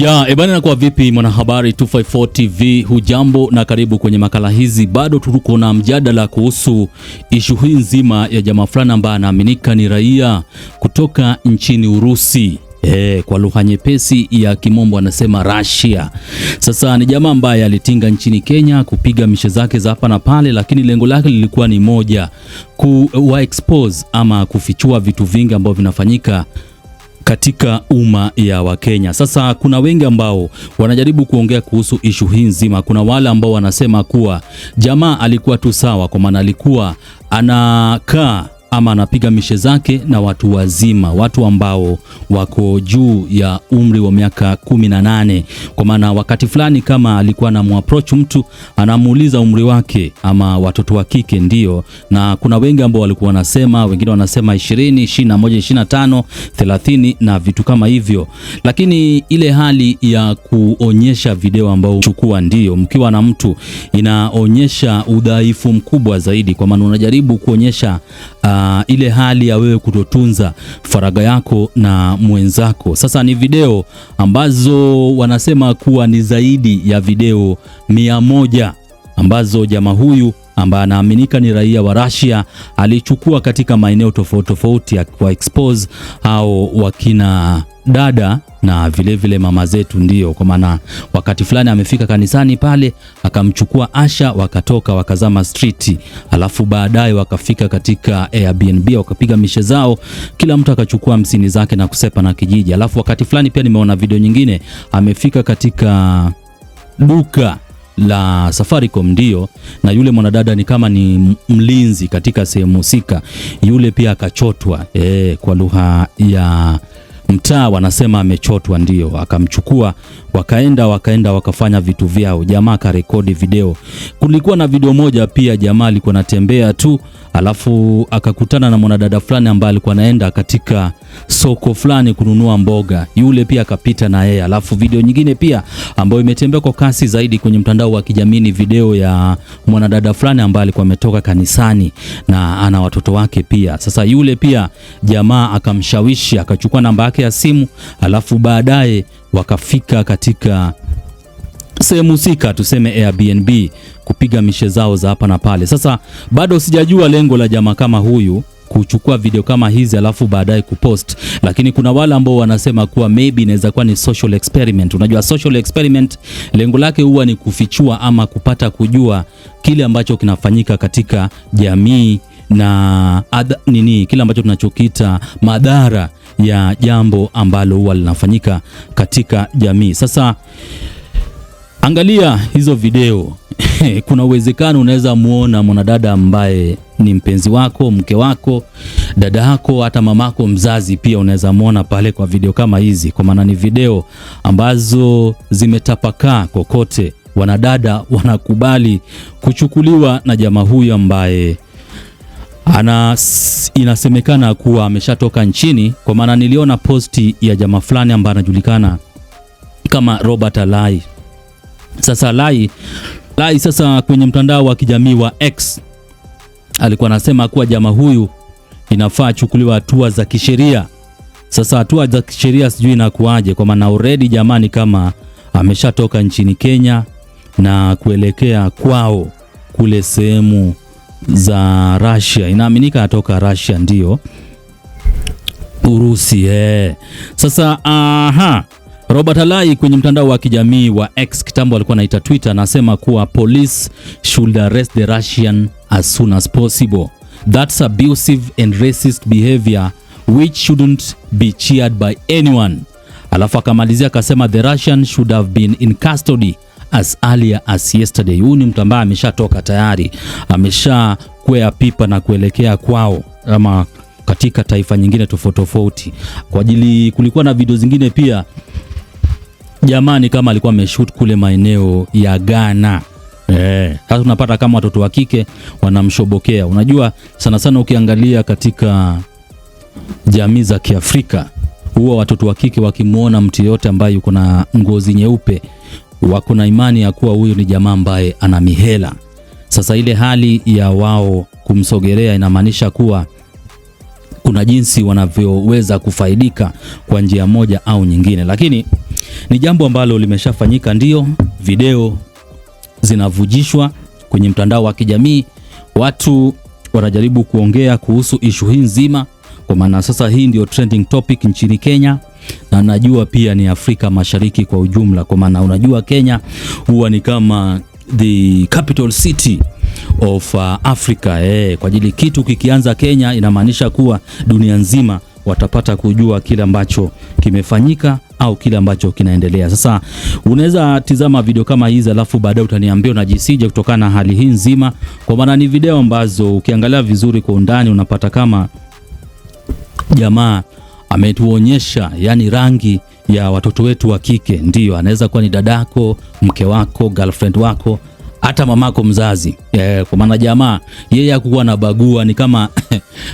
Ebana, kwa vipi mwanahabari 254 TV, hujambo na karibu kwenye makala hizi. Bado tuko na mjadala kuhusu ishu hii nzima ya jamaa fulani ambaye anaaminika ni raia kutoka nchini Urusi. Kwa lugha nyepesi ya kimombo anasema Russia. Sasa ni jamaa ambaye alitinga nchini Kenya kupiga mishe zake za hapa na pale, lakini lengo lake lilikuwa ni moja, kuwa expose ama kufichua vitu vingi ambavyo vinafanyika katika umma ya Wakenya. Sasa kuna wengi ambao wanajaribu kuongea kuhusu ishu hii nzima. Kuna wale ambao wanasema kuwa jamaa alikuwa tu sawa, kwa maana alikuwa anakaa ama anapiga mishe zake na watu wazima, watu ambao wako juu ya umri wa miaka 18. Kwa maana wakati fulani kama alikuwa anamapproach mtu, anamuuliza umri wake ama watoto wa kike ndio. Na kuna wengi ambao walikuwa wanasema, wengine wanasema 20, 21, 25, 30 na vitu kama hivyo. Lakini ile hali ya kuonyesha video ambao chukua ndio mkiwa na mtu inaonyesha udhaifu mkubwa zaidi, kwa maana unajaribu kuonyesha ile hali ya wewe kutotunza faraga yako na mwenzako. Sasa ni video ambazo wanasema kuwa ni zaidi ya video 100 ambazo jamaa huyu ambaye anaaminika ni raia wa Russia alichukua katika maeneo tofauti tofauti ya kwa expose au wakina dada na vile mama zetu ndio. Kwa maana wakati fulani amefika kanisani pale, akamchukua Asha, wakatoka wakazama street, alafu baadaye wakafika katika Airbnb wakapiga mishe zao, kila mtu akachukua 50 zake na kusepa na kijiji. Alafu wakati fulani pia nimeona video nyingine, amefika katika duka la Safaricom ndio, na yule mwanadada ni kama ni mlinzi katika sehemu husika, yule pia akachotwa, kwa lugha ya mtaa wanasema amechotwa ndio. Akamchukua wakaenda wakafanya vitu vyao. Jamaa akarekodi video. Kulikuwa na video moja pia, jamaa alikuwa anatembea tu, alafu akakutana na mwanadada fulani ambaye alikuwa anaenda katika soko fulani kununua mboga, yule pia akapita na yeye. Alafu video nyingine pia ambayo imetembea kwa kasi zaidi kwenye mtandao wa kijamii ni video ya mwanadada fulani ambaye alikuwa ametoka kanisani na ana watoto wake pia. Sasa yule pia jamaa akamshawishi, akachukua namba yake ya simu, alafu baadaye wakafika katika sehemu husika, tuseme Airbnb, kupiga mishe zao za hapa na pale. Sasa bado sijajua lengo la jamaa kama huyu kuchukua video kama hizi alafu baadaye kupost, lakini kuna wale ambao wanasema kuwa maybe inaweza kuwa ni social experiment. Unajua social experiment lengo lake huwa ni kufichua ama kupata kujua kile ambacho kinafanyika katika jamii na kile ambacho tunachokiita madhara ya jambo ambalo huwa linafanyika katika jamii. Sasa angalia hizo video. Kuna uwezekano unaweza muona mwanadada ambaye ni mpenzi wako, mke wako, dada yako, hata mamako mzazi pia unaweza muona pale kwa video kama hizi. Kwa maana ni video ambazo zimetapakaa kokote. Wanadada wanakubali kuchukuliwa na jamaa huyu ambaye inasemekana kuwa ameshatoka nchini. Kwa maana niliona posti ya jamaa fulani ambaye anajulikana kama Robert Alai. Sasa Alai sasa kwenye mtandao wa kijamii wa X alikuwa anasema kuwa jamaa huyu inafaa chukuliwa hatua za kisheria. Sasa hatua za kisheria sijui inakuaje, kwa maana already jamani kama ameshatoka nchini Kenya na kuelekea kwao kule sehemu za Russia. Inaaminika atoka Russia ndio Urusi. Sasa Robert Alai kwenye mtandao wa kijamii wa X, kitambo alikuwa anaita Twitter, anasema kuwa police should arrest the Russian as soon as possible. That's abusive and racist behavior which shouldn't be cheered by anyone. Alafu akamalizia akasema the Russian should have been in custody as earlier as yesterday. Huyu ni mtu ambaye ameshatoka tayari, ameshakwea pipa na kuelekea kwao ama katika taifa nyingine tofauti. Kwa ajili kulikuwa na video zingine pia jamani kama alikuwa ameshoot kule maeneo ya Ghana. Sasa tunapata kama watoto wa kike wanamshobokea. Unajua sana ukiangalia katika jamii za Kiafrika, huwa watoto wa kike wakimuona mtu yote ambaye yuko na ngozi nyeupe, wako na imani ya kuwa huyu ni jamaa ambaye ana mihela. Sasa ile hali ya wao kumsogelea inamaanisha kuwa kuna jinsi wanavyoweza kufaidika kwa njia moja au nyingine. Lakini ni jambo ambalo limeshafanyika, ndio video zinavujishwa kwenye mtandao wa kijamii, watu wanajaribu kuongea kuhusu issue hii nzima, kwa maana sasa hii ndio trending topic nchini Kenya, na najua pia ni Afrika Mashariki kwa ujumla, kwa maana unajua Kenya huwa ni kama the capital city of Africa. Kwa ajili kitu kikianza Kenya inamaanisha kuwa dunia nzima watapata kujua kile ambacho kimefanyika au kile ambacho kinaendelea. Sasa unaweza tizama video kama hizi alafu baadaye utaniambia unajisije kutokana na hali hii nzima, kwa maana ni video ambazo ukiangalia vizuri kwa undani unapata kama jamaa ametuonyesha yani rangi ya watoto wetu wa kike. Ndio anaweza kuwa ni dadako, mke wako, girlfriend wako, hata mamako mzazi. Kwa maana jamaa yeye hakuwa na bagua, ni kama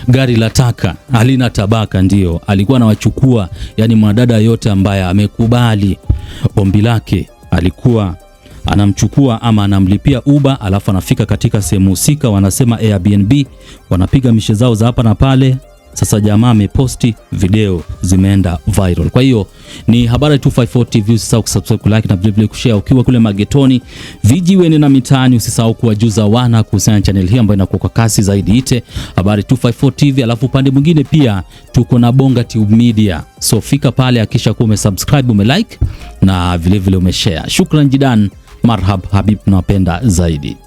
gari la taka halina tabaka. Ndio alikuwa anawachukua yani mwanadada yote ambaye amekubali ombi lake, alikuwa anamchukua ama anamlipia Uber, alafu anafika katika sehemu husika, wanasema Airbnb, wanapiga mishe zao za hapa na pale. Sasa jamaa ameposti video zimeenda viral. Kwa hiyo ni Habari 254 TV, usisahau kusubscribe, like na vile vile kushare ukiwa kule magetoni, vijiweni na mitaani. Usisahau kuwajuza wana kuhusiana na channel hii ambayo inakuwa kwa kasi zaidi, ite Habari 254 TV. Alafu upande mwingine pia tuko na Bonga Tube Media, so fika pale hakisha kuwa umesubscribe, umelike na vile vile umeshare. Shukran jidan, marhab habib, tunapenda zaidi.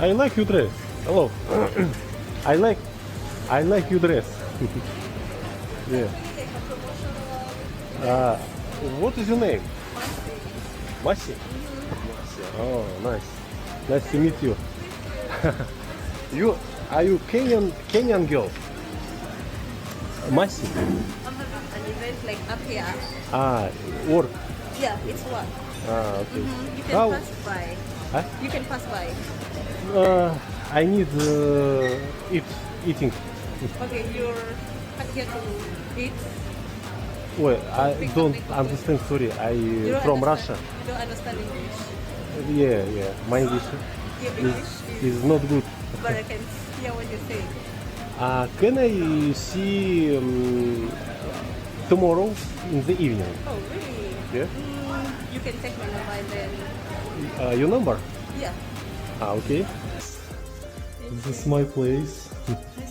I like your dress. Hello. I like your dress. Yeah. What is your name? Masi. Oh, nice. Nice to meet you. Are you Kenyan girl? Masi. An event like up here. Work. Yeah, it's work. Okay. You can pass by. Huh? You can pass by. I need eating. Okay, you're here to eat. Well, I don't understand. Sorry, You don't from understand. Russia. You don't understand English. Yeah. My English Your English is not good. but I can hear what you're saying. Can I see tomorrow in the evening? Oh, really? Yeah. You can take my number and then. Your number? Yeah. Okay. This is my place. Nice